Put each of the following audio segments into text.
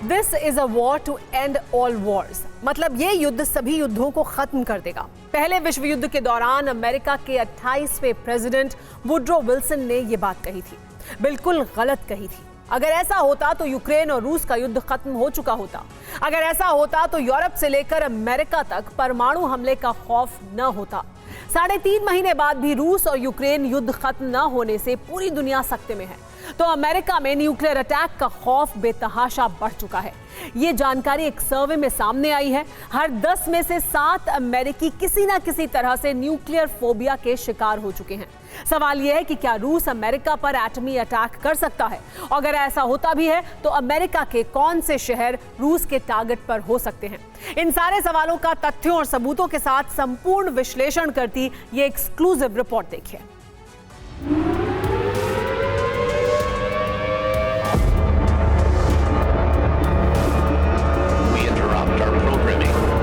This is a war to end all wars, मतलब ये युद्ध सभी युद्धों को खत्म कर देगा। पहले विश्व युद्ध के दौरान अमेरिका के 28वें प्रेसिडेंट वुड्रो विल्सन ने ये बात कही थी। बिल्कुल गलत कही थी। अगर ऐसा होता तो यूक्रेन और रूस का युद्ध खत्म हो चुका होता। अगर ऐसा होता तो यूरोप से लेकर अमेरिका तक परमाणु हमले का खौफ न होता। 3.5 महीने बाद भी रूस और यूक्रेन युद्ध खत्म न होने से पूरी दुनिया सकते में है। तो अमेरिका में न्यूक्लियर अटैक का खौफ बेतहाशा बढ़ चुका है। ये जानकारी एक सर्वे में सामने आई है। हर 10 में से 7 अमेरिकी किसी ना किसी तरह से न्यूक्लियर फोबिया के शिकार हो चुके हैं। सवाल यह है कि क्या रूस अमेरिका पर एटमी अटैक कर सकता है? अगर ऐसा होता भी है तो अमेरिका के कौन से शहर रूस के टारगेट पर हो सकते हैं? इन सारे सवालों का तथ्यों और सबूतों के साथ संपूर्ण विश्लेषण करती ये एक्सक्लूसिव रिपोर्ट देखिए।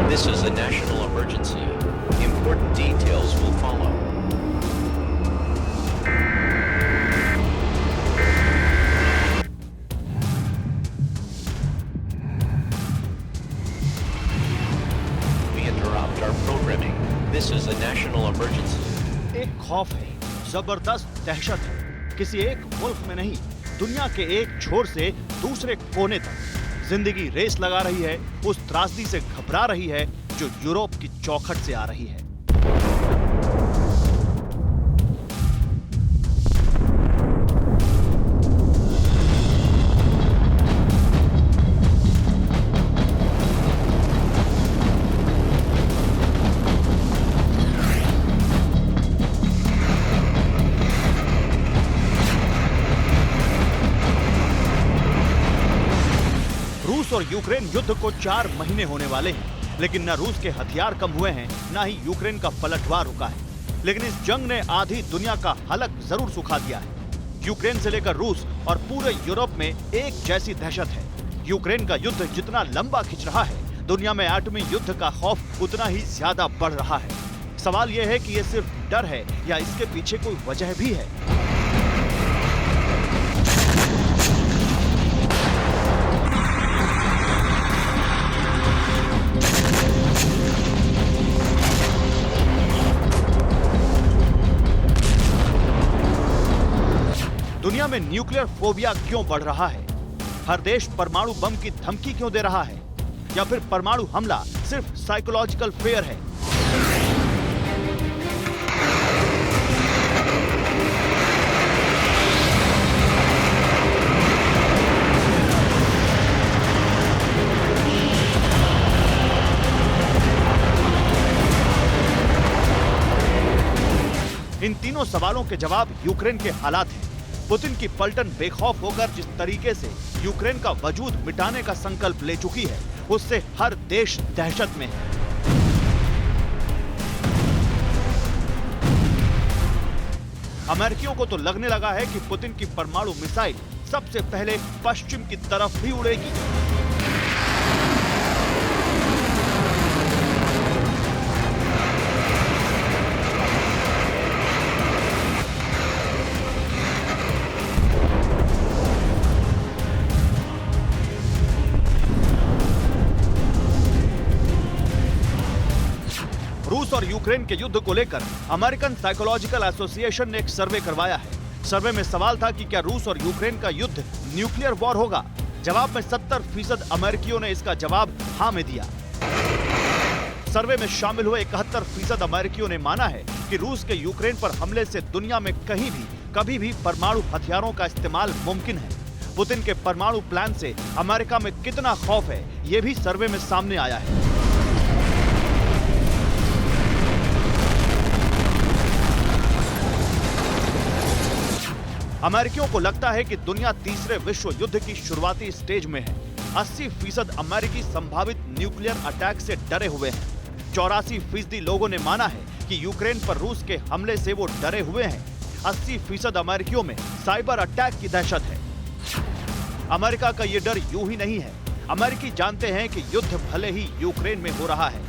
This is a national emergency. Important details will follow. We interrupt our programming. This is a national emergency. एक खौफ है, जबरदस्त दहशत है। किसी एक मुल्क में नहीं, दुनिया के एक छोर से दूसरे कोने तक जिंदगी रेस लगा रही है, उस त्रासदी से घबरा रही है जो यूरोप की चौखट से आ रही है। रूस और यूक्रेन युद्ध को 4 महीने होने वाले हैं, लेकिन न रूस के हथियार कम हुए हैं, न ही यूक्रेन का पलटवार रुका है। लेकिन इस जंग ने आधी दुनिया का हलक जरूर सुखा दिया है। यूक्रेन से लेकर रूस और पूरे यूरोप में एक जैसी दहशत है। यूक्रेन का युद्ध जितना लंबा खिंच रहा है, दुनिया में एटमी युद्ध का खौफ उतना ही ज्यादा बढ़ रहा है। सवाल यह है कि ये सिर्फ डर है या इसके पीछे कोई वजह भी है। दुनिया में न्यूक्लियर फोबिया क्यों बढ़ रहा है? हर देश परमाणु बम की धमकी क्यों दे रहा है? या फिर परमाणु हमला सिर्फ साइकोलॉजिकल फेयर है? इन तीनों सवालों के जवाब यूक्रेन के हालात हैं। पुतिन की पलटन बेखौफ होकर जिस तरीके से यूक्रेन का वजूद मिटाने का संकल्प ले चुकी है, उससे हर देश दहशत में है। अमेरिकियों को तो लगने लगा है कि पुतिन की परमाणु मिसाइल सबसे पहले पश्चिम की तरफ ही उड़ेगी। रूस और यूक्रेन के युद्ध को लेकर अमेरिकन साइकोलॉजिकल एसोसिएशन ने एक सर्वे करवाया है। सर्वे में सवाल था कि क्या रूस और यूक्रेन का युद्ध न्यूक्लियर वॉर होगा? जवाब में 70% अमेरिकियों ने इसका जवाब हाँ में दिया। सर्वे में शामिल हुए 71% अमेरिकियों ने माना है कि रूस के यूक्रेन पर हमले से दुनिया में कहीं भी कभी भी परमाणु हथियारों का इस्तेमाल मुमकिन है। पुतिन के परमाणु प्लान से अमेरिका में कितना खौफ है, ये भी सर्वे में सामने आया है। अमेरिकियों को लगता है कि दुनिया तीसरे विश्व युद्ध की शुरुआती स्टेज में है। 80% अमेरिकी संभावित न्यूक्लियर अटैक से डरे हुए हैं। 84% लोगों ने माना है कि यूक्रेन पर रूस के हमले से वो डरे हुए हैं। 80% अमेरिकियों में साइबर अटैक की दहशत है। अमेरिका का ये डर यूं ही नहीं है। अमेरिकी जानते हैं कि युद्ध भले ही यूक्रेन में हो रहा है,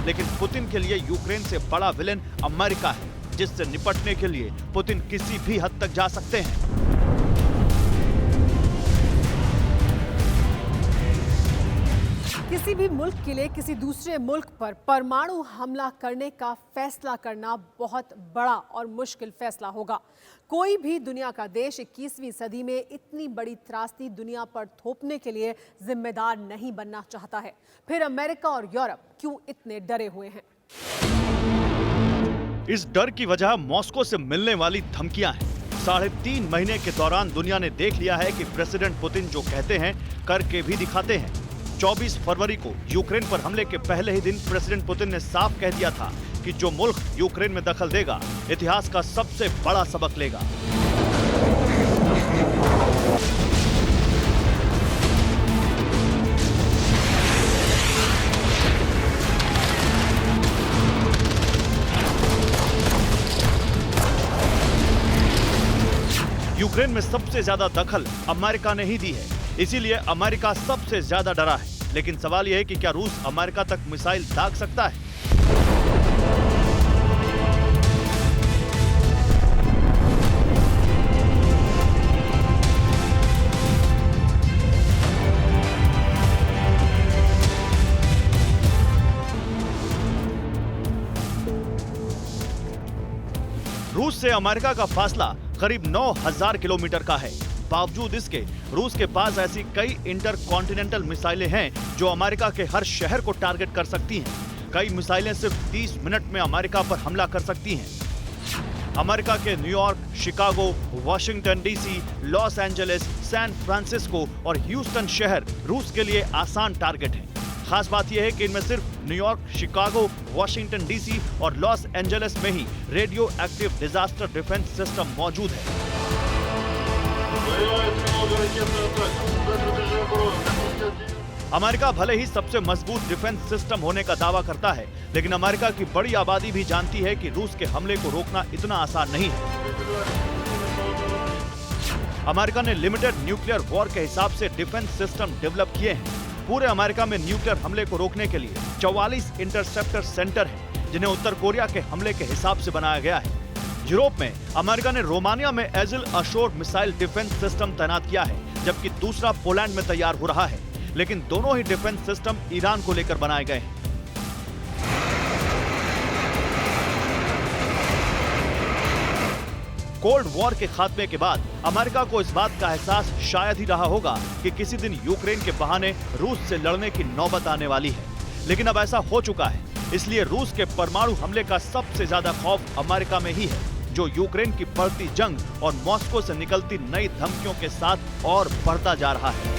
लेकिन पुतिन के लिए यूक्रेन से बड़ा विलेन अमेरिका है, जिससे निपटने के लिए पुतिन किसी भी हद तक जा सकते हैं। किसी भी मुल्क के लिए किसी दूसरे मुल्क पर परमाणु हमला करने का फैसला करना बहुत बड़ा और मुश्किल फैसला होगा। कोई भी दुनिया का देश 21वीं सदी में इतनी बड़ी त्रासदी दुनिया पर थोपने के लिए जिम्मेदार नहीं बनना चाहता है। फिर अमेरिका और यूरोप क्यों इतने डरे हुए हैं? इस डर की वजह मॉस्को से मिलने वाली धमकियां हैं। 3.5 महीने के दौरान दुनिया ने देख लिया है कि प्रेसिडेंट पुतिन जो कहते हैं करके भी दिखाते हैं। 24 फरवरी को यूक्रेन पर हमले के पहले ही दिन प्रेसिडेंट पुतिन ने साफ कह दिया था कि जो मुल्क यूक्रेन में दखल देगा इतिहास का सबसे बड़ा सबक लेगा। यूक्रेन में सबसे ज्यादा दखल अमेरिका ने ही दी है, इसीलिए अमेरिका सबसे ज्यादा डरा है। लेकिन सवाल यह है कि क्या रूस अमेरिका तक मिसाइल दाग सकता है? रूस से अमेरिका का फासला करीब 9,000 किलोमीटर का है। बावजूद इसके रूस के पास ऐसी कई इंटरकॉन्टिनेंटल मिसाइलें हैं जो अमेरिका के हर शहर को टारगेट कर सकती हैं। कई मिसाइलें सिर्फ 30 मिनट में अमेरिका पर हमला कर सकती हैं। अमेरिका के New York, Chicago, Washington DC, Los Angeles, San Francisco और ह्यूस्टन शहर रूस के लिए आसान टारगेट हैं। खास बात यह है कि इनमें सिर्फ न्यूयॉर्क, शिकागो, वॉशिंगटन डीसी और लॉस एंजलिस में ही radio active disaster defence system मौजूद है। अमेरिका भले ही सबसे मजबूत डिफेंस सिस्टम होने का दावा करता है, लेकिन अमेरिका की बड़ी आबादी भी जानती है कि रूस के हमले को रोकना इतना आसान नहीं है। अमेरिका ने लिमिटेड न्यूक्लियर वॉर के हिसाब से डिफेंस सिस्टम डेवलप किए हैं। पूरे अमेरिका में न्यूक्लियर हमले को रोकने के लिए 44 इंटरसेप्टर सेंटर हैं, जिन्हें उत्तर कोरिया के हमले के हिसाब से बनाया गया है। यूरोप में अमेरिका ने रोमानिया में agile assure missile defence system तैनात किया है, जबकि दूसरा पोलैंड में तैयार हो रहा है। लेकिन दोनों ही डिफेंस सिस्टम ईरान को लेकर बनाए गए हैं। कोल्ड वॉर के खात्मे के बाद अमेरिका को इस बात का एहसास शायद ही रहा होगा कि किसी दिन यूक्रेन के बहाने रूस से लड़ने की नौबत आने वाली है। लेकिन अब ऐसा हो चुका है, इसलिए रूस के परमाणु हमले का सबसे ज्यादा खौफ अमेरिका में ही है, जो यूक्रेन की बढ़ती जंग और मॉस्को से निकलती नई धमकियों के साथ और बढ़ता जा रहा है।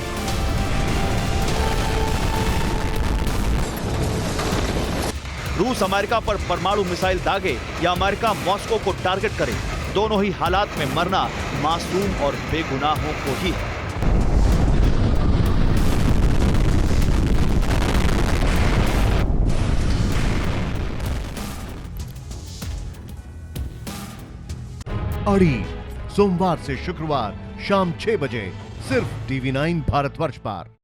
रूस अमेरिका पर परमाणु मिसाइल दागे या अमेरिका मॉस्को को टारगेट करे, दोनों ही हालात में मरना मासूम और बेगुनाहों को ही है। अड़ी सोमवार से शुक्रवार शाम 6 बजे सिर्फ TV9 भारतवर्ष पर।